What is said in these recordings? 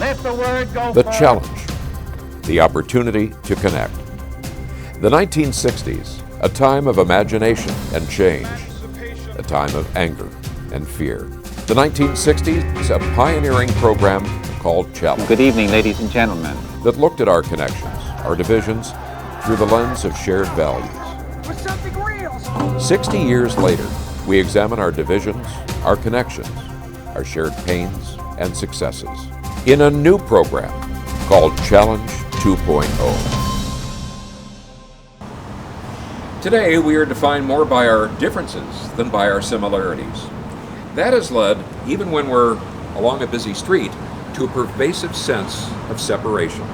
Let the word go The forth. challenge, the opportunity to connect. The 1960s, a time of imagination and change, a time of anger and fear. The 1960s, a pioneering program called Challenge Good evening, ladies and gentlemen. that looked at our connections, our divisions, through the lens of shared values. For something real. 60 years later, we examine our divisions, our connections, our shared pains and successes in a new program called Challenge 2.0. Today, we are defined more by our differences than by our similarities. That has led, even when we're along a busy street, to a pervasive sense of separation.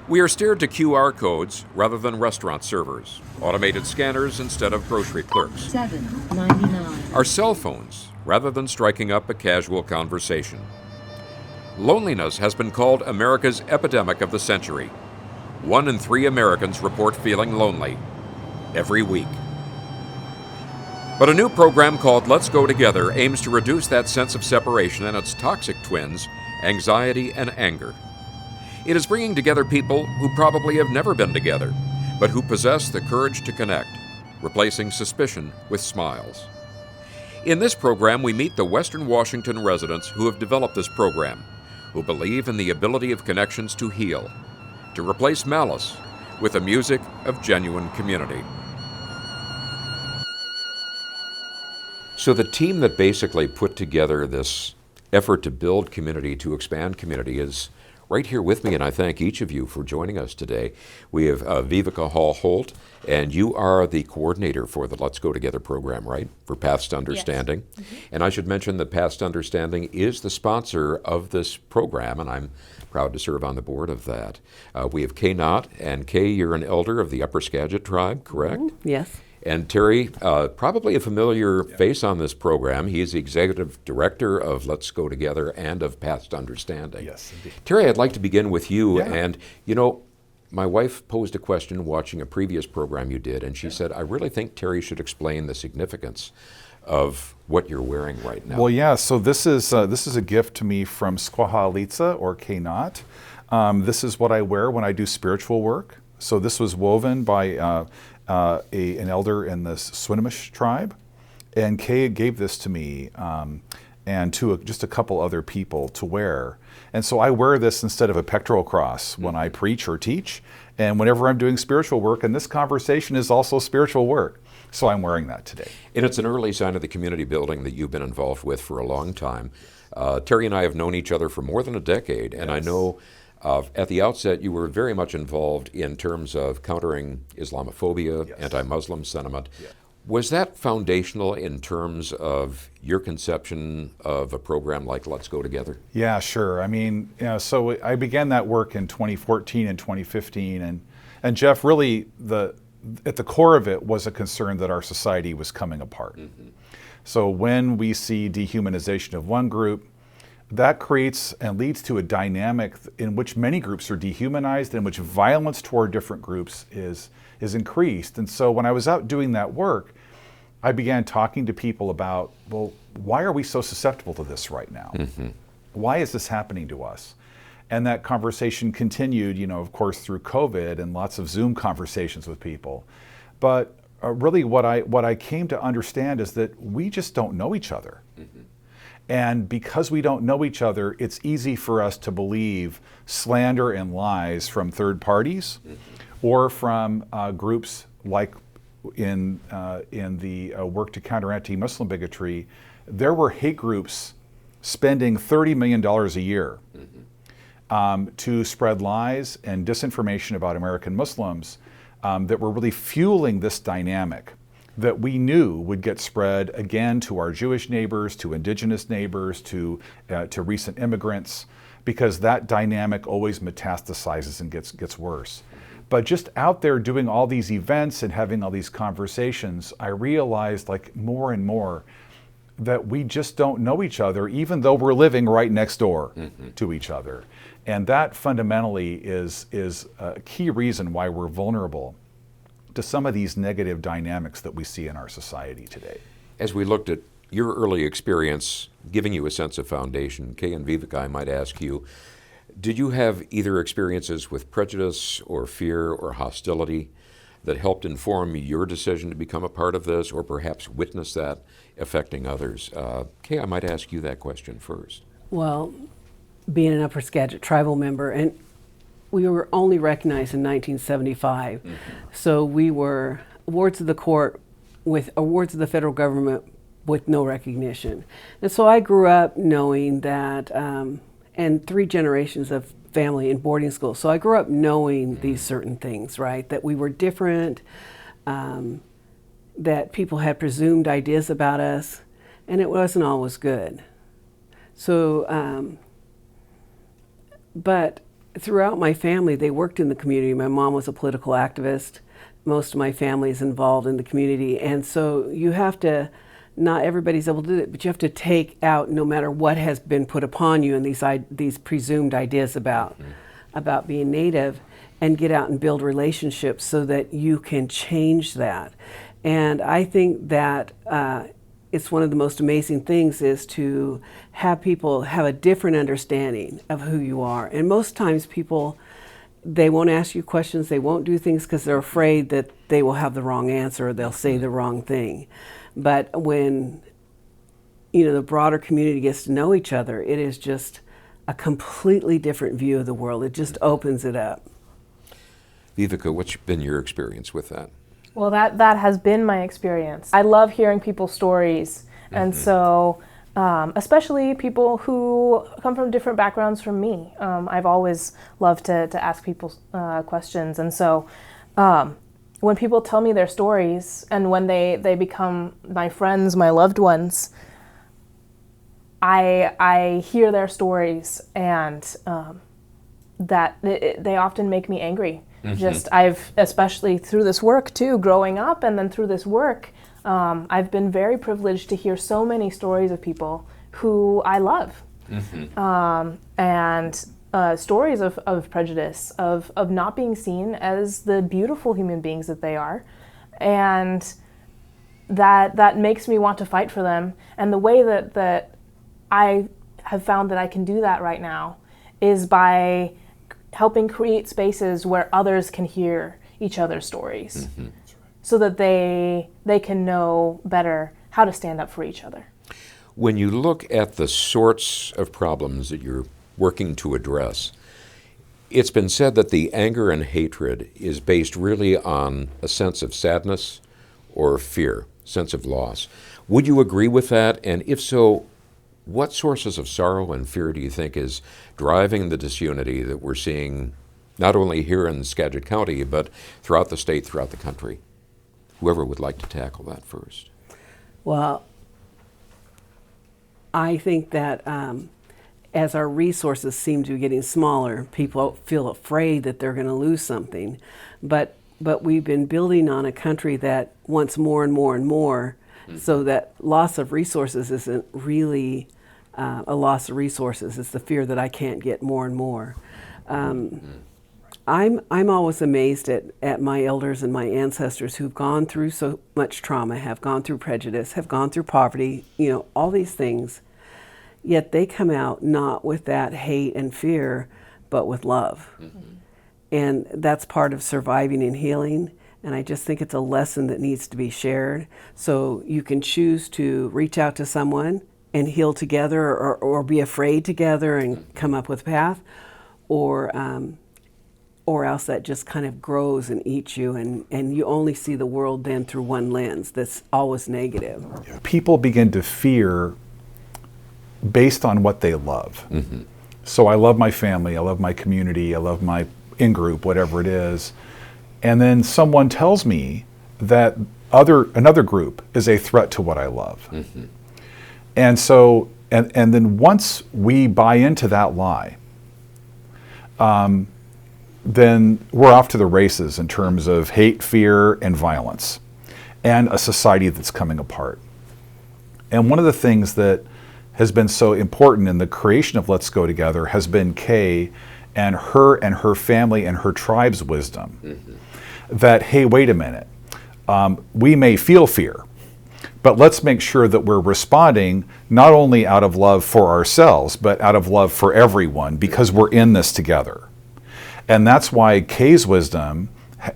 We are steered to QR codes rather than restaurant servers, automated scanners instead of grocery clerks, $7.99. our cell phones rather than striking up a casual conversation. Loneliness has been called America's epidemic of the century. 1 in 3 Americans report feeling lonely every week. But a new program called Let's Go Together aims to reduce that sense of separation and its toxic twins, anxiety and anger. It is bringing together people who probably have never been together, but who possess the courage to connect, replacing suspicion with smiles. In this program, we meet the Western Washington residents who have developed this program, who believe in the ability of connections to heal, to replace malice with the music of genuine community. So the team that basically put together this effort to build community, to expand community, is right here with me, and I thank each of you for joining us today. We have Vivica Hall-Holt, and you are the coordinator for the Let's Go Together program, right? For Paths to Understanding. Yes. Mm-hmm. And I should mention that Paths to Understanding is the sponsor of this program, and I'm proud to serve on the board of that. We have Kay Knott, and Kay, you're an elder of the Upper Skagit tribe, correct? Yes. And Terry, probably a familiar face on this program. He is the executive director of Let's Go Together and of Paths to Understanding. Yes, indeed. Terry, I'd like to begin with you. Yeah. And, you know, my wife posed a question watching a previous program you did, and she said, I really think Terry should explain the significance of what you're wearing right now. Well, yeah, so this is a gift to me from Squahalitza or Kay Knott. This is what I wear when I do spiritual work. So this was woven by an elder in the Swinomish tribe, and Kay gave this to me and to just a couple other people to wear. And so I wear this instead of a pectoral cross when I preach or teach, and whenever I'm doing spiritual work, and this conversation is also spiritual work. So I'm wearing that today. And it's an early sign of the community building that you've been involved with for a long time. Terry and I have known each other for more than a decade, and I know at the outset you were very much involved in terms of countering Islamophobia, Yes. anti-Muslim sentiment. Yeah. Was that foundational in terms of your conception of a program like Let's Go Together? Yeah, sure. I mean, so I began that work in 2014 and 2015, and Jeff, really, at the core of it was a concern that our society was coming apart. Mm-hmm. So when we see dehumanization of one group, that creates and leads to a dynamic in which many groups are dehumanized, in which violence toward different groups is increased. And so when I was out doing that work, I began talking to people about, well, why are we so susceptible to this right now? Mm-hmm. Why is this happening to us? And that conversation continued, of course, through COVID and lots of Zoom conversations with people. But really what I came to understand is that we just don't know each other. Mm-hmm. And because we don't know each other, it's easy for us to believe slander and lies from third parties, mm-hmm. or from groups like in the work to counter anti-Muslim bigotry. There were hate groups spending $30 million a year, mm-hmm. To spread lies and disinformation about American Muslims that were really fueling this dynamic that we knew would get spread again to our Jewish neighbors, to indigenous neighbors, to recent immigrants, because that dynamic always metastasizes and gets worse. But just out there doing all these events and having all these conversations, I realized more and more that we just don't know each other, even though we're living right next door mm-hmm. to each other. And that fundamentally is a key reason why we're vulnerable to some of these negative dynamics that we see in our society today. As we looked at your early experience giving you a sense of foundation. Kay and Viveka, I might ask you, did you have either experiences with prejudice or fear or hostility that helped inform your decision to become a part of this, or perhaps witness that affecting others? Kay, I might ask you that question first. Well, being an Upper Skagit tribal member, and we were only recognized in 1975, so we were awards of the court with awards of the federal government with no recognition. And so I grew up knowing that, and 3 generations of family in boarding school. So I grew up knowing these certain things, right? That we were different, that people had presumed ideas about us, and it wasn't always good. So, but throughout my family, they worked in the community. My mom was a political activist. Most of my family is involved in the community. And so you have to, not everybody's able to do it, but you have to take out no matter what has been put upon you and these presumed ideas about being Native, and get out and build relationships so that you can change that. And I think that it's one of the most amazing things is to have people have a different understanding of who you are. And most times people, they won't ask you questions, they won't do things because they're afraid that they will have the wrong answer or they'll say the wrong thing. But when, you know, the broader community gets to know each other, it is just a completely different view of the world. It just opens it up. Viveka, what's been your experience with that? Well, that has been my experience. I love hearing people's stories, and so especially people who come from different backgrounds from me. I've always loved to ask people questions, and so when people tell me their stories and when they become my friends, my loved ones, I hear their stories, and they often make me angry. I've, especially through this work too, growing up and then through this work, I've been very privileged to hear so many stories of people who I love. And stories of prejudice, of not being seen as the beautiful human beings that they are. And that makes me want to fight for them. And the way that I have found that I can do that right now is by helping create spaces where others can hear each other's stories, so that they can know better how to stand up for each other. When you look at the sorts of problems that you're working to address, it's been said that the anger and hatred is based really on a sense of sadness or fear, sense of loss. Would you agree with that? And if so, what sources of sorrow and fear do you think is driving the disunity that we're seeing not only here in Skagit County, but throughout the state, throughout the country? Whoever would like to tackle that first. Well, I think that as our resources seem to be getting smaller, people feel afraid that they're going to lose something. But we've been building on a country that wants more and more and more, so that loss of resources isn't really a loss of resources. It's the fear that I can't get more and more. I'm always amazed at my elders and my ancestors who've gone through so much trauma, have gone through prejudice, have gone through poverty, you know, all these things. Yet they come out not with that hate and fear, but with love. And that's part of surviving and healing. And I just think it's a lesson that needs to be shared. So you can choose to reach out to someone and heal together, or be afraid together and come up with a path, or else that just kind of grows and eats you, and you only see the world then through one lens that's always negative. People begin to fear based on what they love. So I love my family, I love my community, I love my in-group, whatever it is. And then someone tells me that another group is a threat to what I love. And so, and then once we buy into that lie, then we're off to the races in terms of hate, fear, and violence, and a society that's coming apart. And one of the things that has been so important in the creation of Let's Go Together has been Kay and her family and her tribe's wisdom. That, hey, wait a minute, we may feel fear, but let's make sure that we're responding not only out of love for ourselves, but out of love for everyone, because we're in this together. And that's why Kay's wisdom,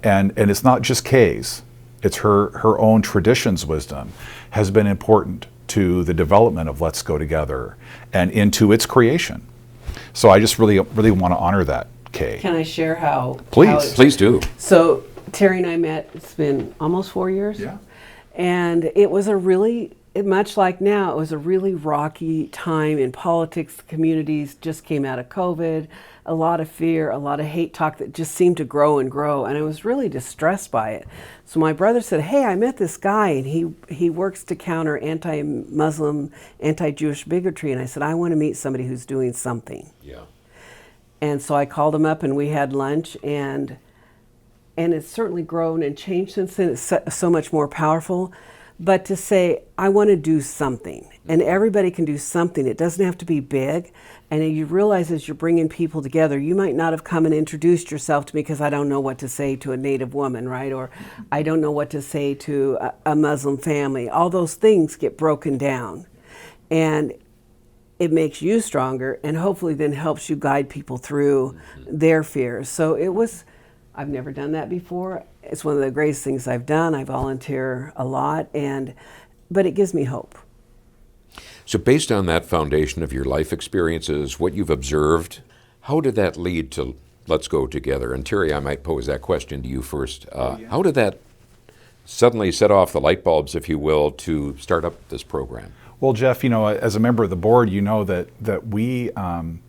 and it's not just Kay's, it's her own tradition's wisdom, has been important to the development of Let's Go Together and into its creation. So I just really want to honor that, Kay. Can I share how? Please. Please do. So Terry and I met, it's been almost 4 years. Yeah. And it was a really, much like now, it was a really rocky time in politics. The communities just came out of COVID, a lot of fear, a lot of hate talk that just seemed to grow and grow. And I was really distressed by it. So my brother said, hey, I met this guy and he works to counter anti-Muslim, anti-Jewish bigotry. And I said, I want to meet somebody who's doing something. Yeah. And so I called him up and we had lunch, and it's certainly grown and changed since then. It's so much more powerful. But to say, I want to do something, and everybody can do something. It doesn't have to be big. And you realize as you're bringing people together, you might not have come and introduced yourself to me because I don't know what to say to a Native woman, right? Or I don't know what to say to a Muslim family. All those things get broken down. And it makes you stronger, and hopefully then helps you guide people through their fears. So it was, I've never done that before. It's one of the greatest things I've done. I volunteer a lot, but it gives me hope. So based on that foundation of your life experiences, what you've observed, how did that lead to Let's Go Together? And Terry, I might pose that question to you first. How did that suddenly set off the light bulbs, if you will, to start up this program? Well, Jeff, as a member of the board, you know that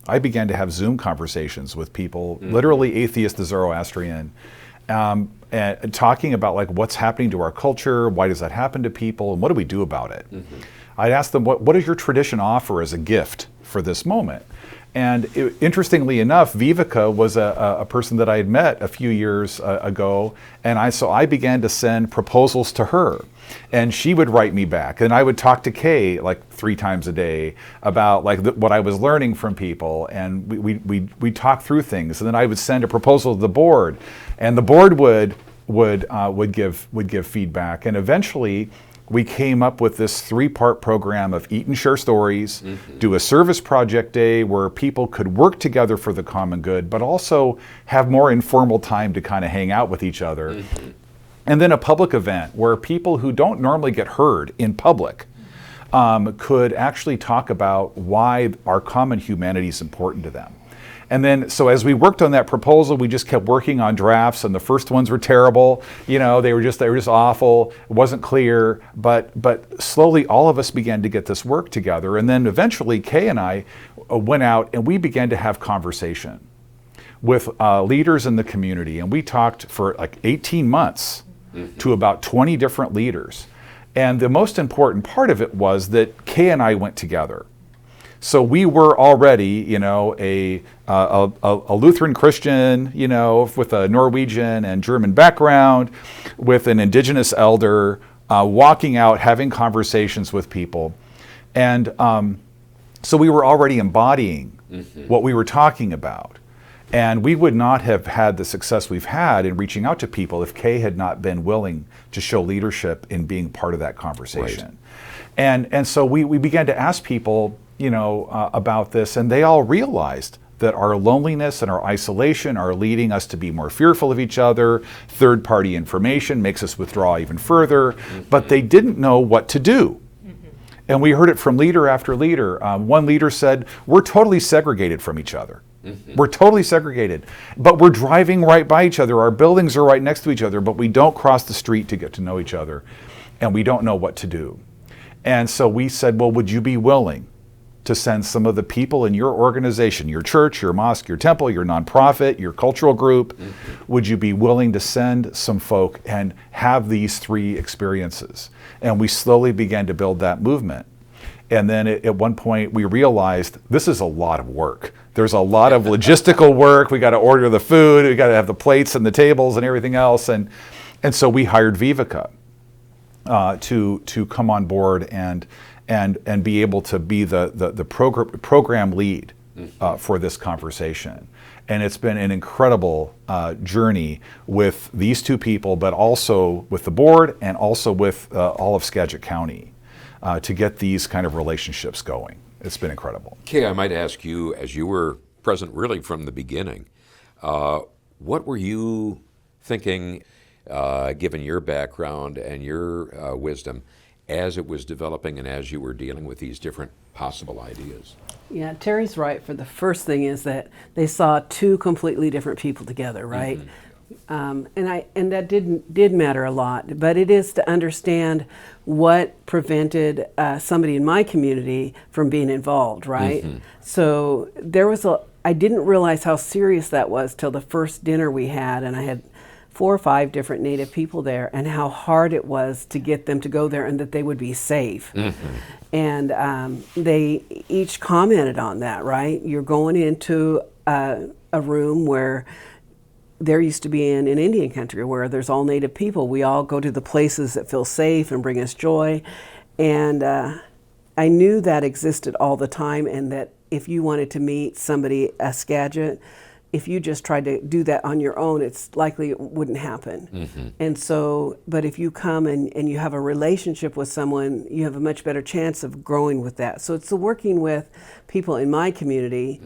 I began to have Zoom conversations with people, literally atheist to Zoroastrian, and talking about like what's happening to our culture, why does that happen to people, and what do we do about it? I'd ask them, what does your tradition offer as a gift for this moment? And interestingly enough, Vivica was a person that I had met a few years ago, and so I began to send proposals to her, and she would write me back, and I would talk to Kay like 3 times a day about like what I was learning from people, and we talk through things, and then I would send a proposal to the board, and the board would give feedback, and eventually we came up with this 3-part program of eat and share stories, do a service project day where people could work together for the common good, but also have more informal time to kind of hang out with each other. And then a public event where people who don't normally get heard in public could actually talk about why our common humanity is important to them. And then, so as we worked on that proposal, we just kept working on drafts, and the first ones were terrible. They were just awful. It wasn't clear, but slowly all of us began to get this work together. And then eventually, Kay and I went out and we began to have conversation with leaders in the community, and we talked for like 18 months to about 20 different leaders. And the most important part of it was that Kay and I went together. So we were already, a Lutheran Christian, with a Norwegian and German background, with an indigenous elder, walking out, having conversations with people. And so we were already embodying what we were talking about. And we would not have had the success we've had in reaching out to people if Kay had not been willing to show leadership in being part of that conversation. Right. And so we began to ask people, about this, and they all realized that our loneliness and our isolation are leading us to be more fearful of each other. Third-party information makes us withdraw even further, but they didn't know what to do. And we heard it from leader after leader. One leader said, we're totally segregated from each other. We're totally segregated, but we're driving right by each other. Our buildings are right next to each other, but we don't cross the street to get to know each other, and we don't know what to do. And so we said, well, would you be willing to send some of the people in your organization, your church, your mosque, your temple, your nonprofit, your cultural group, would you be willing to send some folk and have these 3 experiences? And we slowly began to build that movement. And then at one point we realized this is a lot of work. There's a lot of logistical work. We got to order the food, we got to have the plates and the tables and everything else. And so we hired Vivica to come on board and be able to be the program lead for this conversation. And it's been an incredible journey with these two people, but also with the board and also with all of Skagit County to get these kind of relationships going. It's been incredible. Kay, I might ask you, as you were present really from the beginning, what were you thinking, given your background and your wisdom, as it was developing and as you were dealing with these different possible ideas? Yeah, Terry's right. For the first thing is that they saw two completely different people together, right? And that did matter a lot. But it is to understand what prevented somebody in my community from being involved, right? So there was I didn't realize how serious that was till the first dinner we had, and I had 4 or 5 different Native people there, and how hard it was to get them to go there and that they would be safe. And they each commented on that, right? You're going into a room where there used to be in Indian country where there's all Native people. We all go to the places that feel safe and bring us joy. And I knew that existed all the time, and that if you wanted to meet somebody, a Skagit, if you just tried to do that on your own, it's likely it wouldn't happen. And so, but if you come and you have a relationship with someone, you have a much better chance of growing with that. So it's the working with people in my community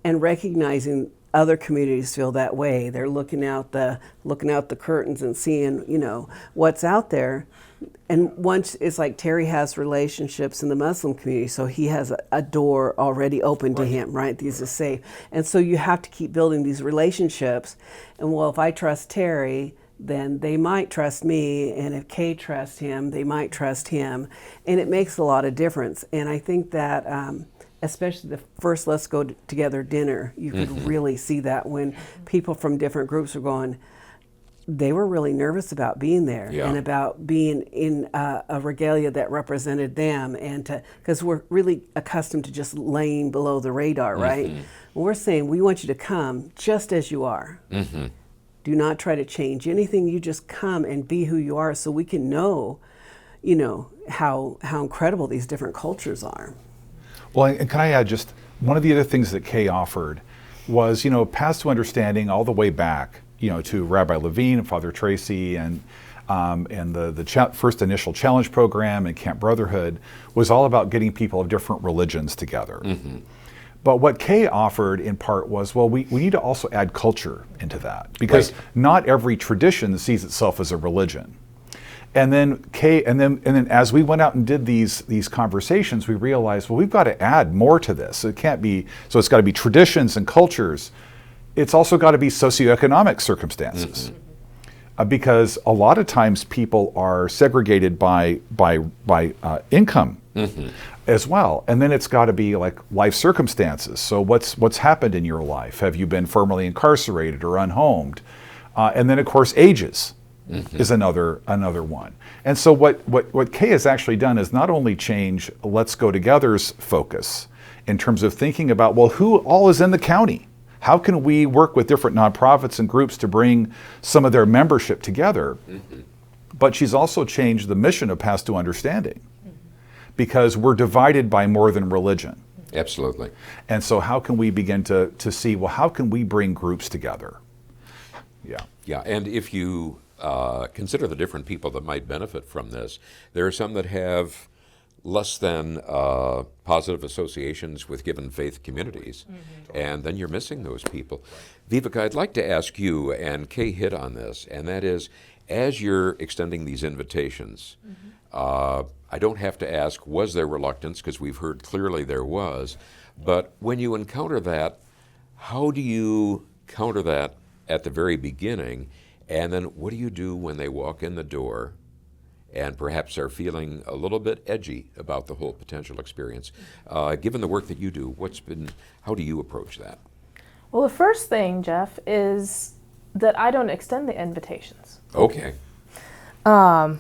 and recognizing other communities feel that way. They're looking out the curtains and seeing, what's out there. And once it's like Terry has relationships in the Muslim community, so he has a door already open to him, right? These are safe. And so you have to keep building these relationships. And well, if I trust Terry, then they might trust me. And if Kay trusts him, they might trust him. And it makes a lot of difference. And I think that especially the first Let's Go Together dinner, you could really see that when people from different groups were going, they were really nervous about being there and about being in a regalia that represented them, and because we're really accustomed to just laying below the radar, right? We're saying we want you to come just as you are. Do not try to change anything. You just come and be who you are, so we can know, how incredible these different cultures are. Well, and can I add just one of the other things that Kay offered was, paths to understanding all the way back, to Rabbi Levine and Father Tracy and the first initial challenge program and Camp Brotherhood was all about getting people of different religions together. But what Kay offered in part was, well, we need to also add culture into that, because not every tradition sees itself as a religion. And then as we went out and did these conversations, we realized, well, we've got to add more to this. It can't be, so it's got to be traditions and cultures. It's also got to be socioeconomic circumstances, because a lot of times people are segregated by income as well. And then it's got to be like life circumstances. So what's happened in your life? Have you been formerly incarcerated or unhomed? And then of course ages is another one. And so what Kay has actually done is not only change Let's Go Together's focus in terms of thinking about, well, who all is in the county? How can we work with different nonprofits and groups to bring some of their membership together? But she's also changed the mission of Paths to Understanding, because we're divided by more than religion. Absolutely. And so how can we begin to see, well, how can we bring groups together? Yeah, and if you consider the different people that might benefit from this, there are some that have less than positive associations with given faith communities, and then you're missing those people. Viveka, I'd like to ask you, and Kay hit on this, and that is, as you're extending these invitations, I don't have to ask, was there reluctance, because we've heard clearly there was, but when you encounter that, how do you counter that at the very beginning, and then what do you do when they walk in the door and perhaps are feeling a little bit edgy about the whole potential experience? Given the work that you do, how do you approach that? Well, the first thing, Jeff, is that I don't extend the invitations. Okay. I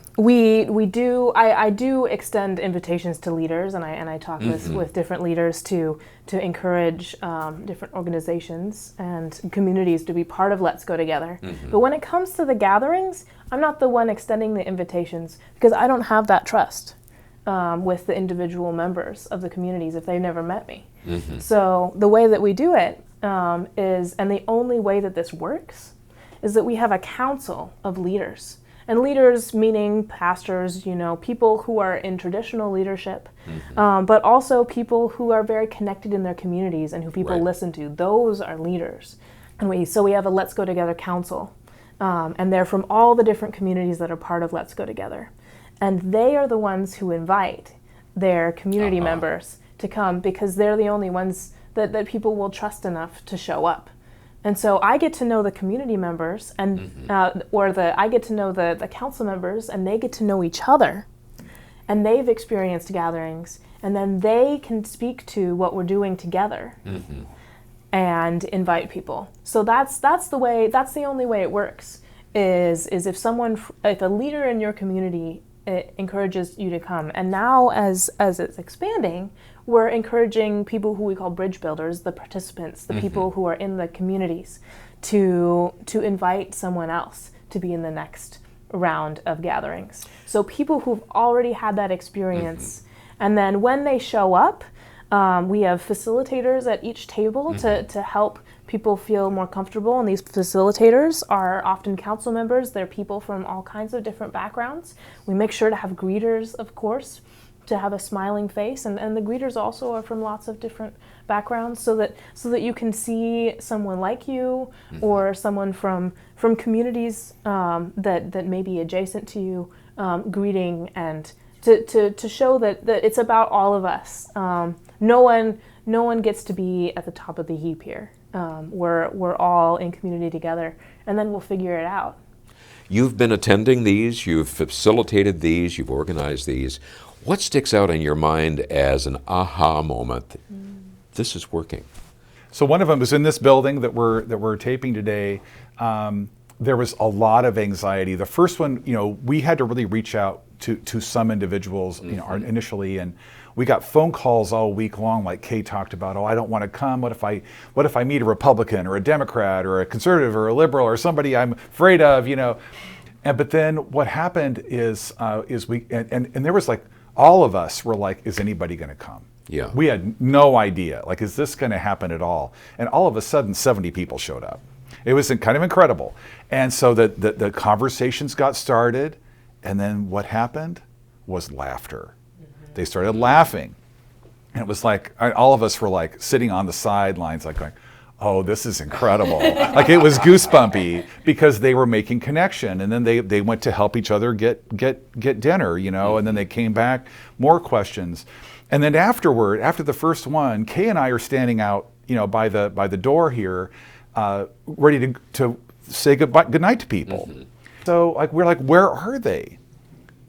do extend invitations to leaders, and I talk with different leaders to encourage different organizations and communities to be part of Let's Go Together. But when it comes to the gatherings, I'm not the one extending the invitations, because I don't have that trust. with the individual members of the communities if they've never met me. So the way that we do it is, and the only way that this works, is that we have a council of leaders. And leaders meaning pastors, people who are in traditional leadership, but also people who are very connected in their communities and who people listen to. Those are leaders. And we have a Let's Go Together council. And they're from all the different communities that are part of Let's Go Together. And they are the ones who invite their community members to come, because they're the only ones that people will trust enough to show up. And so I get to know the community members, and I get to know the council members, and they get to know each other. And they've experienced gatherings, and then they can speak to what we're doing together and invite people. So that's the only way it works, is if a leader in your community encourages you to come. And now as it's expanding, we're encouraging people who we call bridge builders, the participants, the people who are in the communities, to invite someone else to be in the next round of gatherings. So people who've already had that experience, and then when they show up, we have facilitators at each table to help people feel more comfortable, and these facilitators are often council members. They're people from all kinds of different backgrounds. We make sure to have greeters, of course, to have a smiling face, and the greeters also are from lots of different backgrounds, so that you can see someone like you or someone from communities that may be adjacent to you greeting, and to show that it's about all of us. No one gets to be at the top of the heap here. We're all in community together, and then we'll figure it out. You've been attending these, you've facilitated these, you've organized these. What sticks out in your mind as an aha moment? This is working. So one of them was in this building that we're taping today. There was a lot of anxiety. The first one, we had to really reach out to some individuals, initially, and we got phone calls all week long, like Kay talked about. Oh, I don't want to come. What if I meet a Republican or a Democrat or a conservative or a liberal or somebody I'm afraid of, But then what happened is we and there was like, all of us were like, is anybody going to come? Yeah. We had no idea. Like, is this going to happen at all? And all of a sudden, 70 people showed up. It was kind of incredible. And so the conversations got started, and then what happened was laughter. They started laughing. And it was like, all of us were like sitting on the sidelines, like going, oh, this is incredible. Like, it was goosebumpy because they were making connection. And then they went to help each other get dinner, and then they came back, more questions. And then afterward, after the first one, Kay and I are standing out, by the door here, ready to say goodnight to people. So we're like, where are they?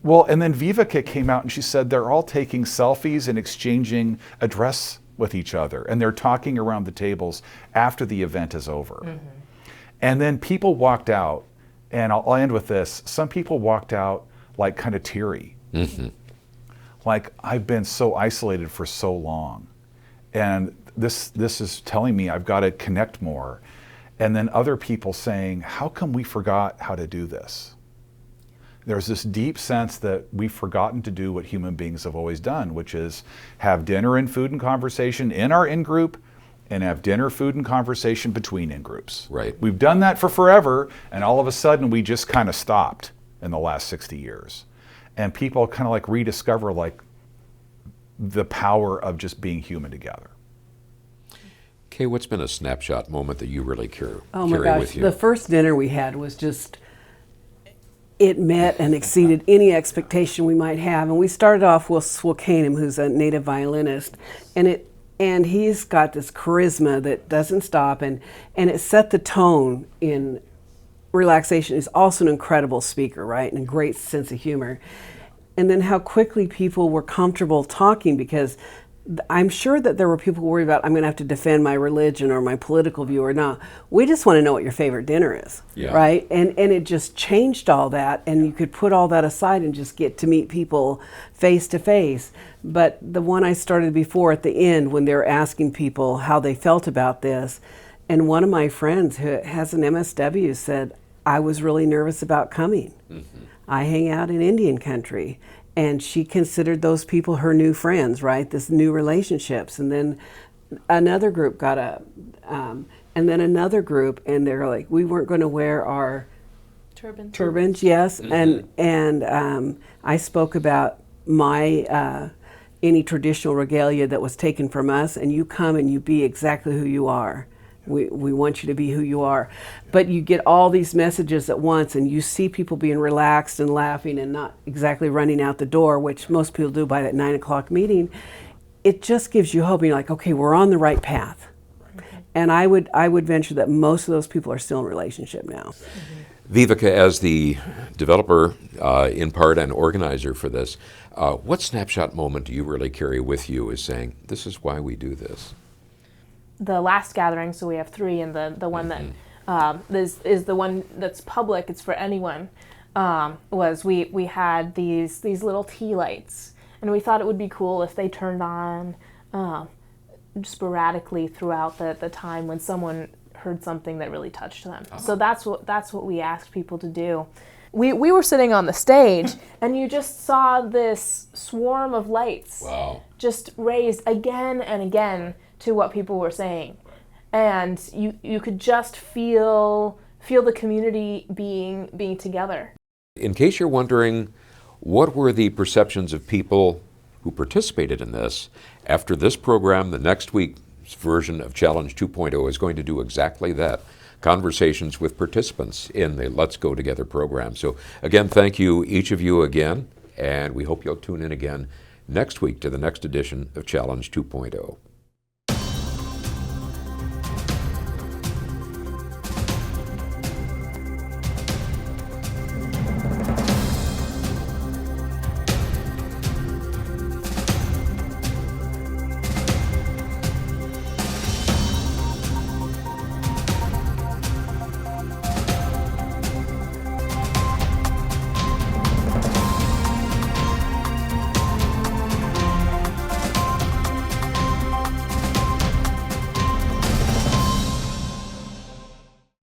Well, and then Viveka came out and she said they're all taking selfies and exchanging address with each other, and they're talking around the tables after the event is over. And then people walked out, and I'll end with this. Some people walked out like kind of teary. Like, I've been so isolated for so long, and this is telling me I've got to connect more. And then other people saying, how come we forgot how to do this? There's this deep sense that we've forgotten to do what human beings have always done, which is have dinner and food and conversation in our in-group, and have dinner, food, and conversation between in-groups. Right. We've done that for forever, and all of a sudden we just kind of stopped in the last 60 years. And people kind of like rediscover like the power of just being human together. Kay, what's been a snapshot moment that you really carry with you? The first dinner we had was just, it met and exceeded any expectation we might have. And we started off with Swilcanum, who's a native violinist, and he's got this charisma that doesn't stop, and it set the tone in relaxation. He's also an incredible speaker, right, and a great sense of humor. And then how quickly people were comfortable talking, because I'm sure that there were people worried about, I'm going to have to defend my religion or my political view or not. We just want to know what your favorite dinner is, right? And it just changed all that, and you could put all that aside and just get to meet people face to face. But the one I started before at the end, when they were asking people how they felt about this, and one of my friends who has an MSW said, I was really nervous about coming. I hang out in Indian country, And she considered those people her new friends, right? This new relationships. And then another group got up, and then another group, and they're like, we weren't going to wear our turbans, yes. And I spoke about my any traditional regalia that was taken from us, and you come and you be exactly who you are. We want you to be who you are. But you get all these messages at once, and you see people being relaxed and laughing and not exactly running out the door, which most people do by that 9 o'clock meeting. It just gives you hope. You're like, okay, we're on the right path. And I would venture that most of those people are still in relationship now. Viveka, as the developer, in part, and organizer for this, what snapshot moment do you really carry with you as saying, this is why we do this? The last gathering, so we have 3, and the one that is the one that's public, it's for anyone, was we had these little tea lights, and we thought it would be cool if they turned on sporadically throughout the time when someone heard something that really touched them. So that's what we asked people to do. We were sitting on the stage, and you just saw this swarm of lights just raised again and again to what people were saying. And you could just feel the community being together. In case you're wondering, what were the perceptions of people who participated in this? After this program, the next week's version of Challenge 2.0 is going to do exactly that. Conversations with participants in the Let's Go Together program. So again, thank you, each of you again, and we hope you'll tune in again next week to the next edition of Challenge 2.0.